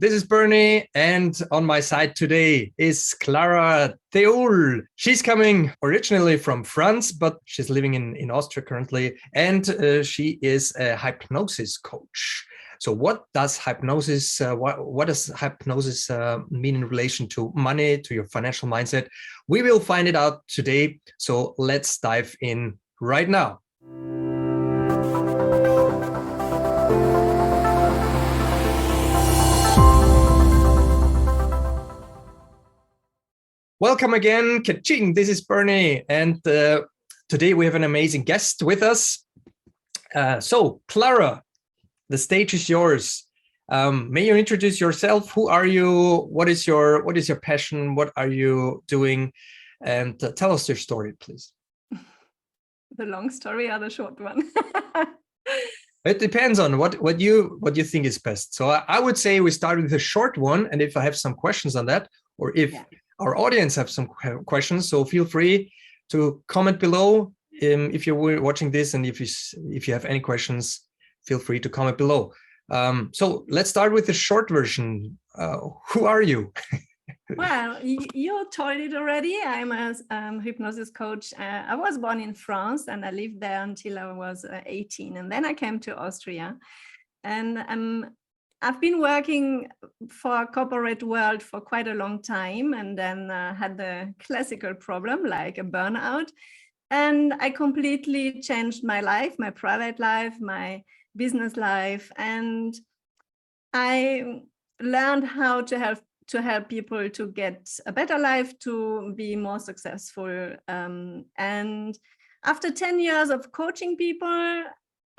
This is Bernie, and on my side today is Clara Théoule. She's coming originally from France, but she's living in Austria currently, and she is a hypnosis coach. So what does hypnosis, what does hypnosis mean in relation to money, to your financial mindset? We will find it out today. So let's dive in right now. Welcome again, Katching. This is Bernie, and today we have an amazing guest with us. So, Clara, the stage is yours. May you introduce yourself? Who are you? What is your passion? What are you doing? And tell us your story, please. The long story or the short one? It depends on what you think is best. So I would say we start with the short one, and if I have some questions on that, or if our audience have some questions, so feel free to comment below if you're watching this, and if you have any questions, feel free to comment below. So let's start with the short version. Who are you? Well, you told it already. I'm a hypnosis coach. I was born in France and I lived there until I was 18, and then I came to Austria, and I've been working for corporate world for quite a long time, and then had the classical problem like a burnout. And I completely changed my life, my private life, my business life. And I learned how to help people to get a better life, to be more successful. And after 10 years of coaching people,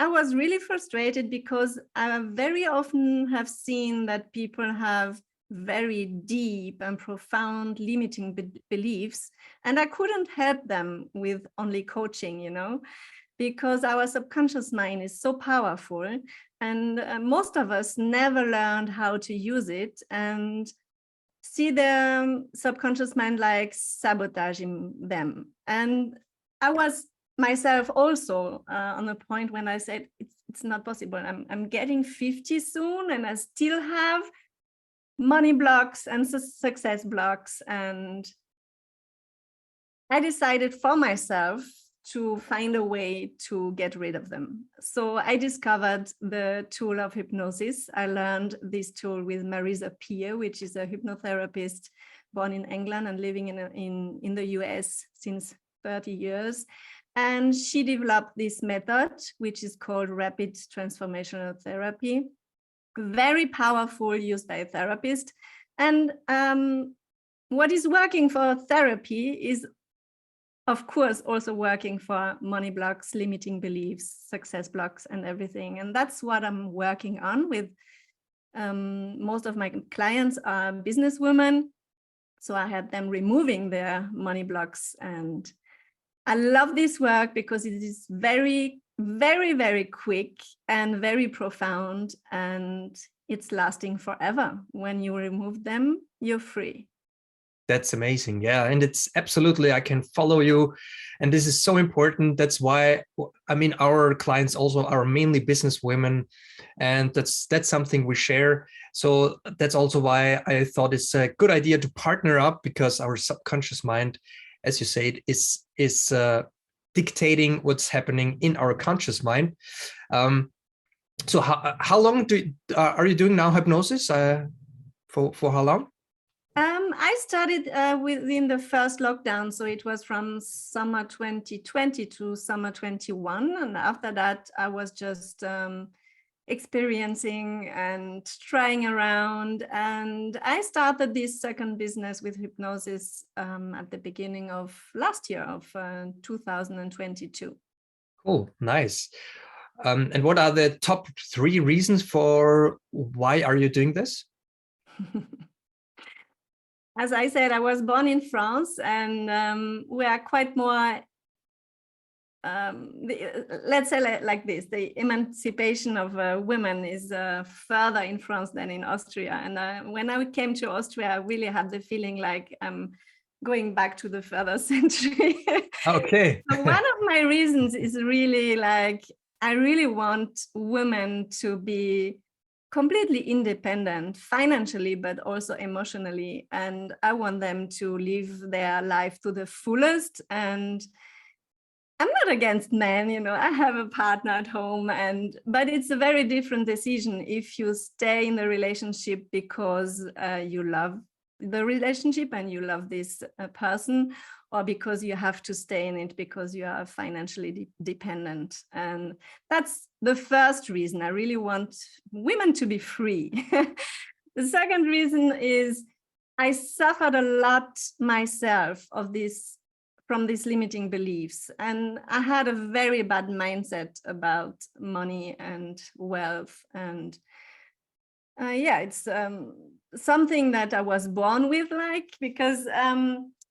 I was really frustrated because I very often have seen that people have very deep and profound limiting beliefs, and I couldn't help them with only coaching, because our subconscious mind is so powerful, and most of us never learned how to use it and see the subconscious mind like sabotaging them. And I was myself also on the point when I said it's not possible. I'm getting 50 soon and I still have money blocks and success blocks. And I decided for myself to find a way to get rid of them. So I discovered the tool of hypnosis. I learned this tool with Marisa Peer, which is a hypnotherapist born in England and living in the US since 30 years. And she developed this method, which is called rapid transformational therapy, very powerful, used by a therapist. And what is working for therapy is, of course, also working for money blocks, limiting beliefs, success blocks, and everything. And that's what I'm working on with most of my clients are businesswomen. So I had them removing their money blocks, and I love this work because it is very, very, very quick and very profound, and it's lasting forever. When you remove them, you're free. That's amazing. Yeah. And it's absolutely, I can follow you. And this is so important. That's why, our clients also are mainly business women, and that's something we share. So that's also why I thought it's a good idea to partner up, because our subconscious mind, as you said, is dictating what's happening in our conscious mind. So how long are you doing now hypnosis? For how long? I started within the first lockdown, so it was from summer 2020 to summer 21, and after that I was just experiencing and trying around, and I started this second business with hypnosis at the beginning of last year of 2022. Cool, nice. And what are the top 3 reasons for why are you doing this? As I said, I was born in France, and we are quite more, let's say like this, the emancipation of women is further in France than in Austria. And when I came to Austria, I really had the feeling like I'm going back to the further century. Okay. So one of my reasons is really like, I really want women to be completely independent financially, but also emotionally. And I want them to live their life to the fullest. And I'm not against men, you know, I have a partner at home, but it's a very different decision if you stay in the relationship because you love the relationship and you love this person, or because you have to stay in it because you are financially dependent. And that's the first reason. I really want women to be free. The second reason is I suffered a lot myself from these limiting beliefs. And I had a very bad mindset about money and wealth. And it's something that I was born with, like, because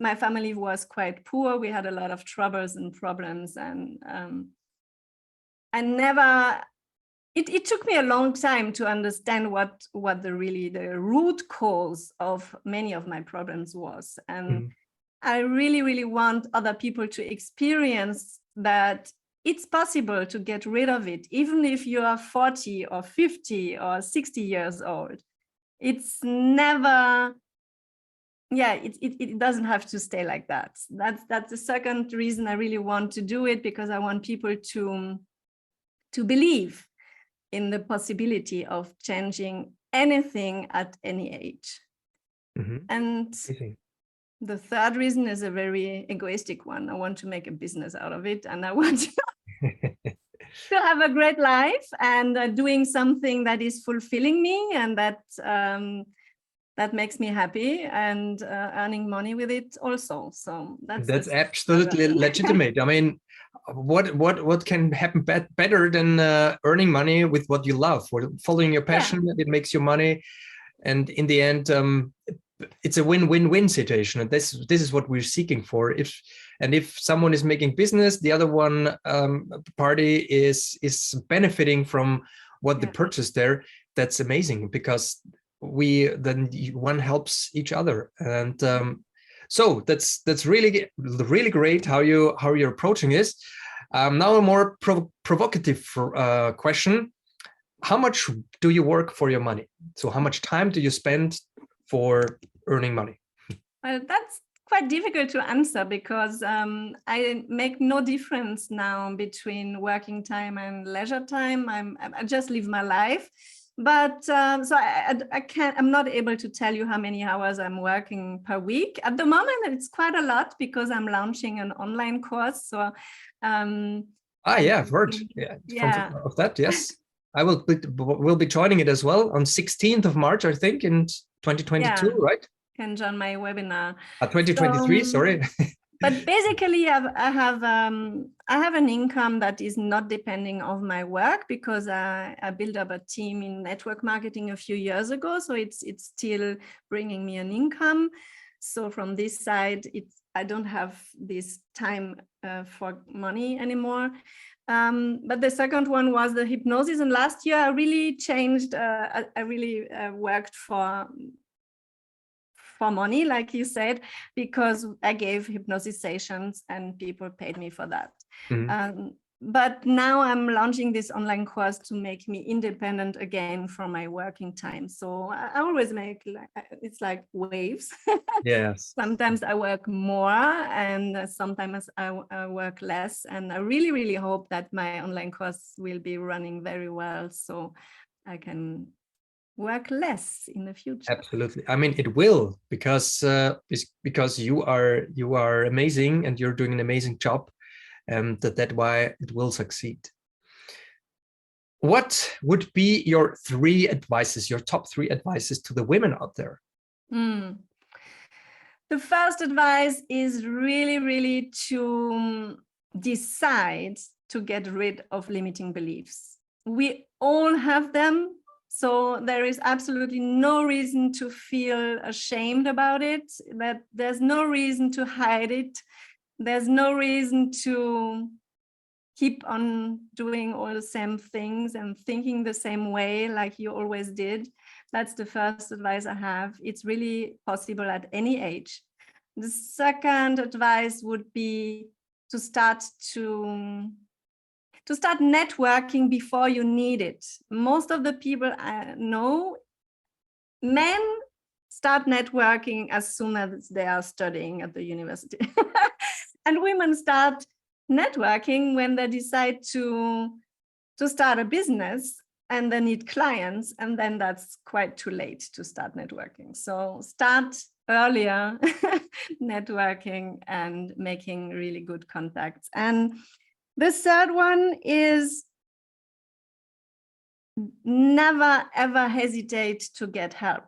my family was quite poor. We had a lot of troubles and problems. And I never, it took me a long time to understand what the root cause of many of my problems was. And I really, really want other people to experience that it's possible to get rid of it, even if you are 40 or 50 or 60 years old. It's never, it doesn't have to stay like that. That's the second reason I really want to do it, because I want people to believe in the possibility of changing anything at any age. And the third reason is a very egoistic one. I want to make a business out of it, and I want to have a great life and doing something that is fulfilling me and that makes me happy, and earning money with it also. So that's absolutely legitimate. I mean, what can happen better than earning money with what you love, or following your passion? It makes you money, and in the end, it's a win-win-win situation, and this is what we're seeking for. If someone is making business, the other one party is benefiting from what they purchased there. That's amazing, because one helps each other. And so that's really great how you're approaching this. Now a more provocative question: how much do you work for your money? So how much time do you spend for earning money? Well, that's quite difficult to answer, because I make no difference now between working time and leisure time. I just live my life. But so I'm not able to tell you how many hours I'm working per week. At the moment, it's quite a lot, because I'm launching an online course. So I've heard of that. Yes. I will be joining it as well on 16th of March, I think, in 2022, right? Can join my webinar. 2023, sorry. But basically, I have an income that is not depending on my work, because I built up a team in network marketing a few years ago. So it's still bringing me an income. So from this side, I don't have this time for money anymore. But the second one was the hypnosis. And last year I really changed. I really worked for money, like you said, because I gave hypnosis sessions and people paid me for that. But now I'm launching this online course to make me independent again from my working time. So I always make it's like waves. Yes. Sometimes I work more and sometimes I work less. And I really, really hope that my online course will be running very well, so I can work less in the future. Absolutely. I mean, it will, because you are amazing and you're doing an amazing job, and that's why it will succeed. What would be your top 3 advices to the women out there? The first advice is really, really to decide to get rid of limiting beliefs. We all have them. So there is absolutely no reason to feel ashamed about it, that there's no reason to hide it. There's no reason to keep on doing all the same things and thinking the same way like you always did. That's the first advice I have. It's really possible at any age. The second advice would be to start to to start networking before you need it. Most of the people I know, men start networking as soon as they are studying at the university. And women start networking when they decide to start a business and they need clients, and then that's quite too late to start networking. So start earlier networking and making really good contacts. And the third one is never ever hesitate to get help.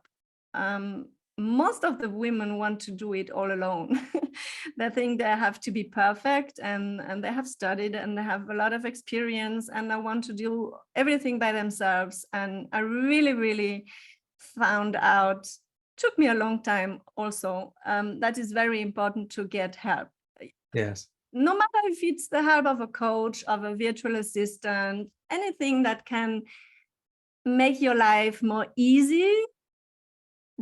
Most of the women want to do it all alone. They think they have to be perfect, and they have studied and they have a lot of experience and they want to do everything by themselves. And I really, really found out, took me a long time also, that is very important to get help. Yes. No matter if it's the help of a coach, of a virtual assistant, anything that can make your life more easy,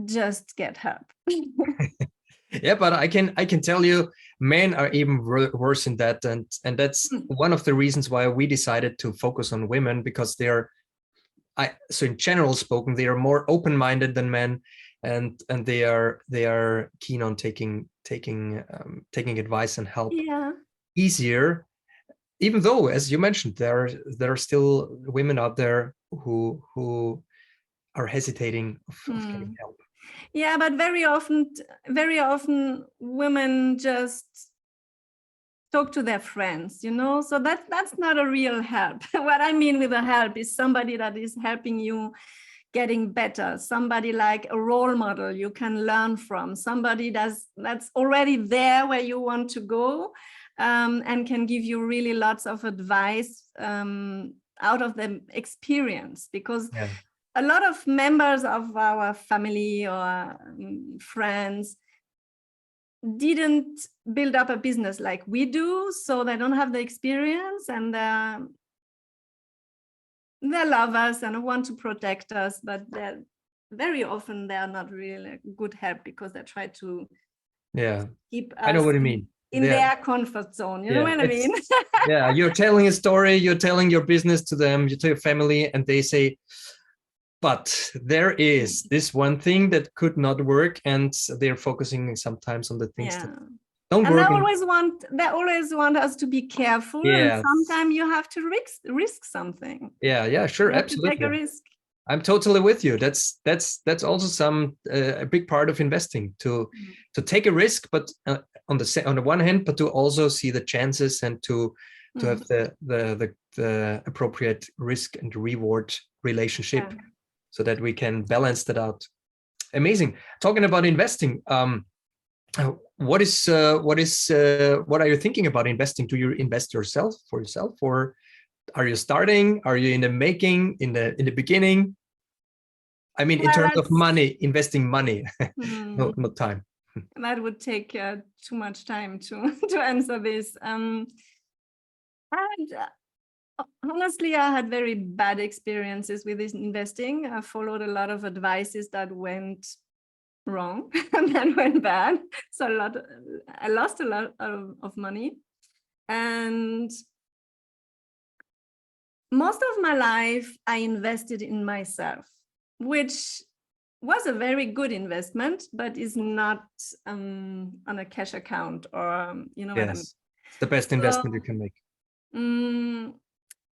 just get help. Yeah, but I can tell you, men are even worse in that, and that's one of the reasons why we decided to focus on women, because so in general spoken, they are more open-minded than men, and they are keen on taking advice and help easier. Even though, as you mentioned, there are still women out there who are hesitating of getting help. Yeah, but very often women just talk to their friends, so that's not a real help. What I mean with a help is somebody that is helping you getting better, somebody like a role model you can learn from, somebody that's already there where you want to go, and can give you really lots of advice out of the experience. Because a lot of members of our family or friends didn't build up a business like we do, so they don't have the experience, and they love us and want to protect us, but very often they are not really good help, because they try to keep us, I know what you mean, in their comfort zone. You know what I mean? Yeah, you're telling a story, you're telling your business to them, you tell your family, and they say, but there is this one thing that could not work, and they're focusing sometimes on the things that don't and work. They always want us to be careful. And sometimes you have to risk something. Yeah, sure, absolutely. Take a risk. I'm totally with you. That's also a big part of investing, to take a risk, but on the one hand, but to also see the chances and to have the appropriate risk and reward relationship, so that we can balance that out. Amazing. Talking about investing, what are you thinking about investing? Do you invest for yourself, or are you starting? Are you in the making, in the beginning? I mean, in terms of money, investing money, not time. That would take too much time to answer this. Honestly, I had very bad experiences with this investing. I followed a lot of advices that went wrong and then went bad. So I lost a lot of money. And most of my life, I invested in myself, which was a very good investment, but is not on a cash account, or what I mean. It's the best investment you can make.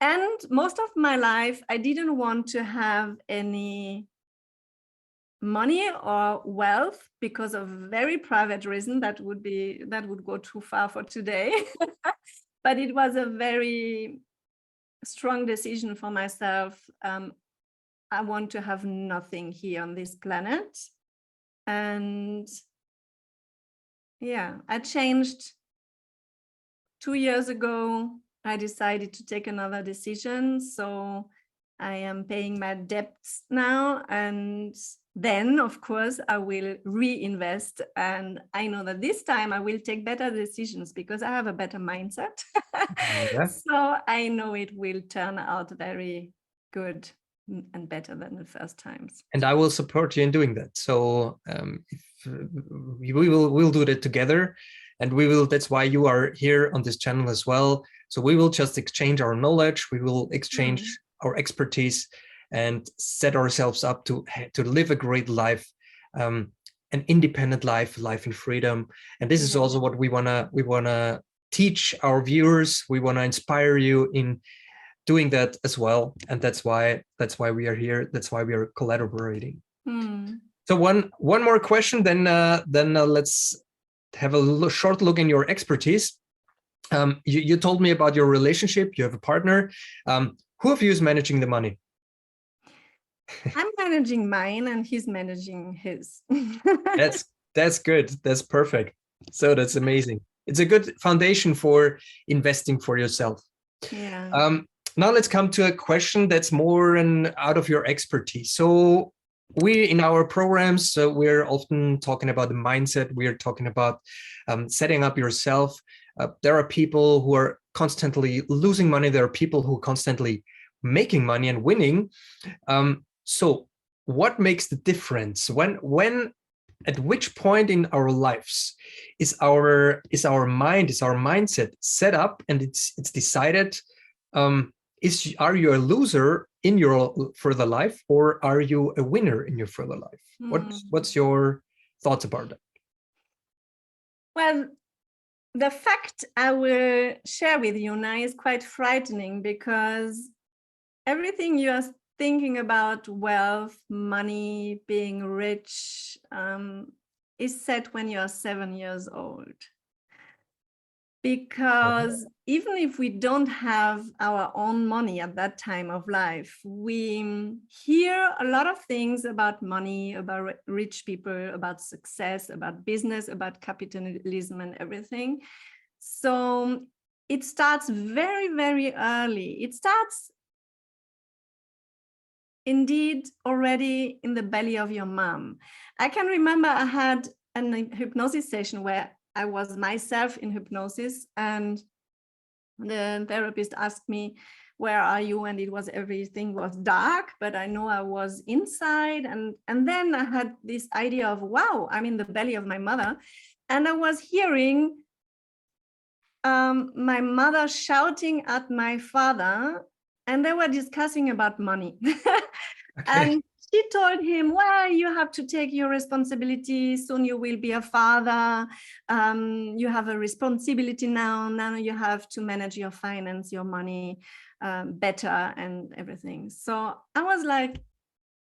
And most of my life, I didn't want to have any money or wealth because of very private reason that would go too far for today. But it was a very strong decision for myself. I want to have nothing here on this planet. And I changed 2 years ago. I decided to take another decision. So I am paying my debts now. And then, of course, I will reinvest. And I know that this time I will take better decisions because I have a better mindset. So I know it will turn out very good and better than the first times. And I will support you in doing that. So we'll do that together. And that's why you are here on this channel as well, So we will just exchange our knowledge, we will exchange our expertise, and set ourselves up to live a great life, an independent life in freedom. And this is also what we wanna teach our viewers. We wanna inspire you in doing that as well, and that's why we are here. That's why we are collaborating. So one more question, then let's have a short look in your expertise. You told me about your relationship. You have a partner. Who of you is managing the money? I'm managing mine and he's managing his. That's good. That's perfect. So that's amazing. It's a good foundation for investing for yourself. Yeah. Now let's come to a question that's more out of your expertise. So we, in our programs, we're often talking about the mindset. We're talking about setting up yourself. There are people who are constantly losing money. There are people who are constantly making money and winning. So what makes the difference? When at which point in our lives is our mindset set up and it's decided? Are you a loser in your further life, or are you a winner in your further life? What's your thoughts about that? Well, the fact I will share with you now is quite frightening, because everything you are thinking about, wealth, money, being rich, is set when you're 7 years old. Because even if we don't have our own money at that time of life, we hear a lot of things about money, about rich people, about success, about business, about capitalism and everything. So it starts very, very early. It starts indeed already in the belly of your mom. I can remember I had a hypnosis session where I was myself in hypnosis, and the therapist asked me, where are you? And everything was dark, but I know I was inside. And then I had this idea of, wow, I'm in the belly of my mother. And I was hearing my mother shouting at my father, and they were discussing about money. And she told him, well, you have to take your responsibility. Soon you will be a father. You have a responsibility now. Now you have to manage your finance, your money better and everything. So I was like,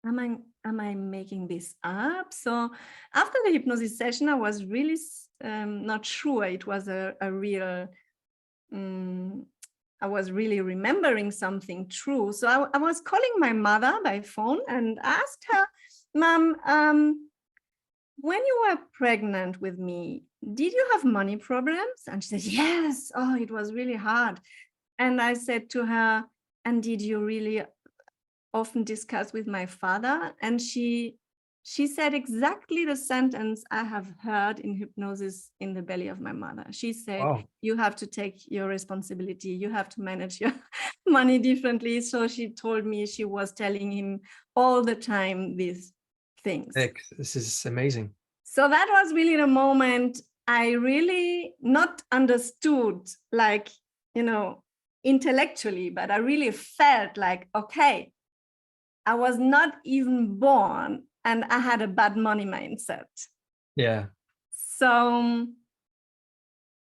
am I making this up? So after the hypnosis session, I was really not sure it was a real I was really remembering something true. So I was calling my mother by phone and asked her, Mom, when you were pregnant with me, did you have money problems? And she said, yes. Oh, it was really hard. And I said to her, and did you really often discuss with my father? And she said exactly the sentence I have heard in hypnosis in the belly of my mother. She said, wow, you have to take your responsibility. You have to manage your money differently. So she told me she was telling him all the time these things. This is amazing. So that was really the moment I really not understood, like, intellectually, but I really felt like, okay, I was not even born and I had a bad money mindset. Yeah. So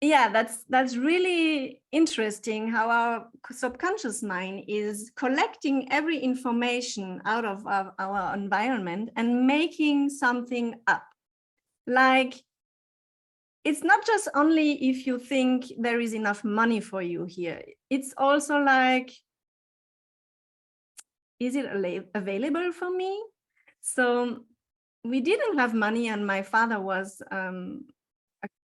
yeah, that's really interesting how our subconscious mind is collecting every information out of our environment and making something up. Like, it's not just only if you think there is enough money for you here. It's also like, is it available for me? So we didn't have money, and my father was a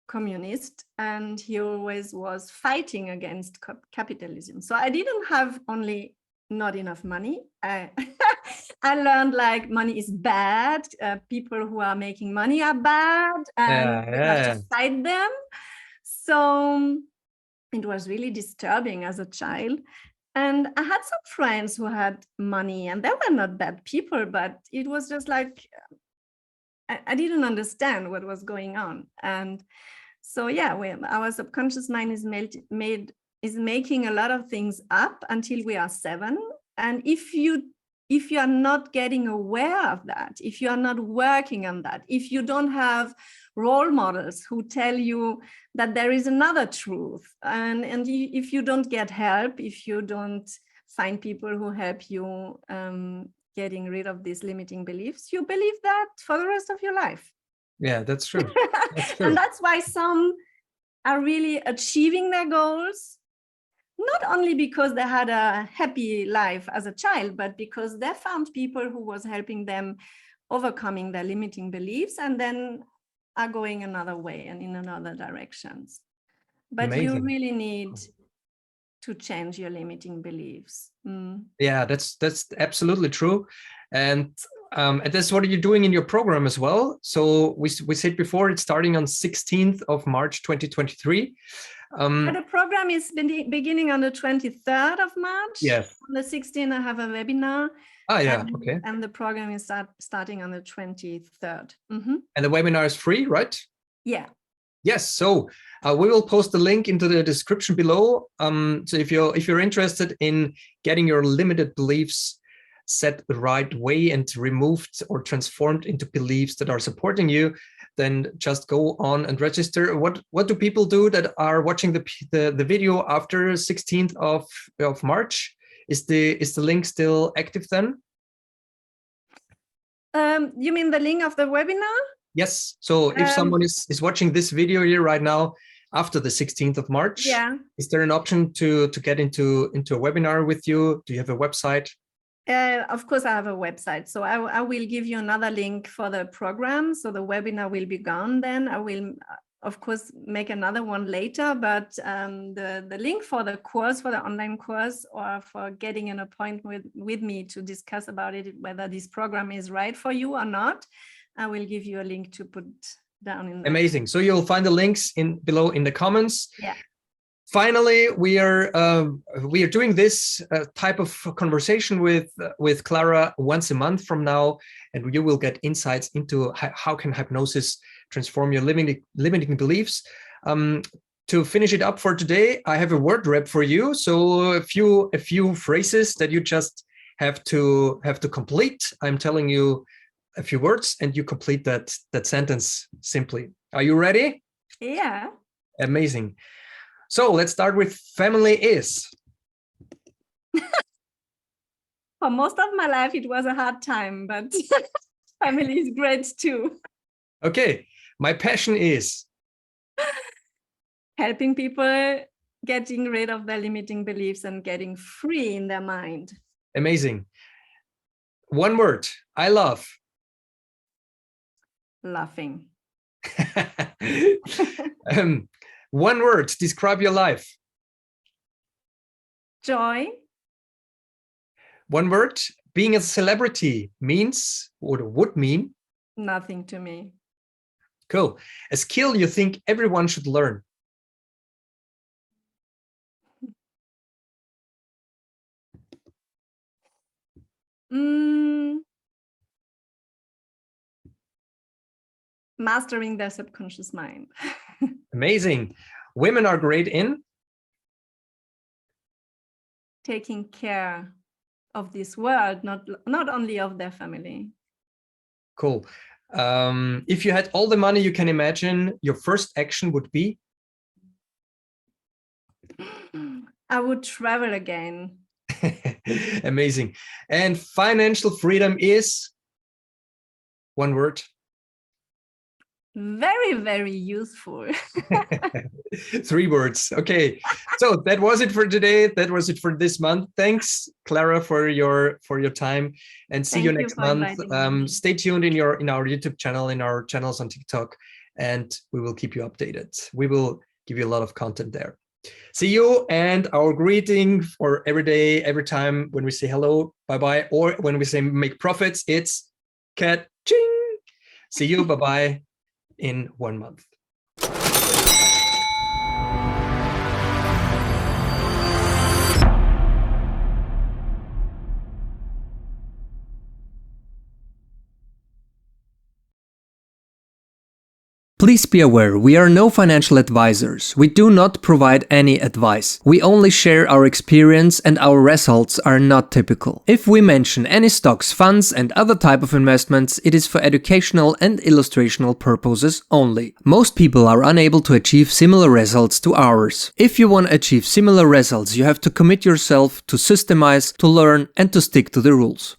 communist, and he always was fighting against capitalism. So I didn't have only not enough money. I learned like money is bad. People who are making money are bad, and we have to fight them. So it was really disturbing as a child. And I had some friends who had money, and they were not bad people, but it was just like, I didn't understand what was going on. And so, yeah, our subconscious mind is is making a lot of things up until we are 7. And if you are not getting aware of that, if you are not working on that, if you don't have role models who tell you that there is another truth, and if you don't get help, if you don't find people who help you getting rid of these limiting beliefs, you believe that for the rest of your life. Yeah, that's true. That's true. And that's why some are really achieving their goals, not only because they had a happy life as a child, but because they found people who was helping them overcoming their limiting beliefs, and then are going another way and in another directions. But Amazing. You really need to change your limiting beliefs. Yeah, that's absolutely true. And that's what you're doing in your program as well. So we said before, it's starting on 16th of March 2023. The program is beginning on the 23rd of March. Yes. On the 16th, I have a webinar. Yeah, okay. And the program is starting on the 23rd. And the webinar is free, right? Yeah. Yes. So we will post the link into the description below. So if you're interested in getting your limited beliefs set the right way and removed or transformed into beliefs that are supporting you, then just go on and register. What do people do that are watching the video after 16th of March? Is the link still active then? You mean the link of the webinar? Yes. So if someone is watching this video here right now after the 16th of March, yeah, is there an option to get into a webinar with you? Do you have a website? Of course, I have a website. So I will give you another link for the program. So the webinar will be gone then. I will, of course, make another one later. But the link for the course, for the online course, or for getting an appointment with me to discuss about it, whether this program is right for you or not, I will give you a link to put down in there. Amazing. So you'll find the links below in the comments. Yeah. Finally, we are doing this type of conversation with Clara once a month from now, and you will get insights into how can hypnosis transform your limiting beliefs. To finish it up for today, I have a word rep for you. So a few phrases that you just have to complete. I'm telling you a few words, and you complete that sentence simply. Are you ready? Yeah. Amazing. So let's start with family is. For most of my life, it was a hard time, but family is great too. Okay. My passion is. Helping people getting rid of their limiting beliefs and getting free in their mind. Amazing. One word. I love. Laughing. One word. Describe your life. Joy. One word. Being a celebrity means, or would mean. Nothing to me. Cool. A skill you think everyone should learn. Mastering their subconscious mind. Amazing. Women are great in taking care of this world, not only of their family. Cool. If you had all the money you can imagine, your first action would be? I would travel again. Amazing. And financial freedom is? One word. Very, very useful. 3 words. Okay. So that was it for today. That was it for this month. Thanks, Clara, for your time, and see you next month. Stay tuned in our YouTube channel, in our channels on TikTok, and we will keep you updated. We will give you a lot of content there. See you, and our greeting for every day, every time when we say hello, bye-bye, or when we say make profits, it's Katching. See you, bye-bye, in 1 month. Please be aware, we are no financial advisors. We do not provide any advice. We only share our experience and our results are not typical. If we mention any stocks, funds and other type of investments, it is for educational and illustrational purposes only. Most people are unable to achieve similar results to ours. If you want to achieve similar results, you have to commit yourself to systemize, to learn and to stick to the rules.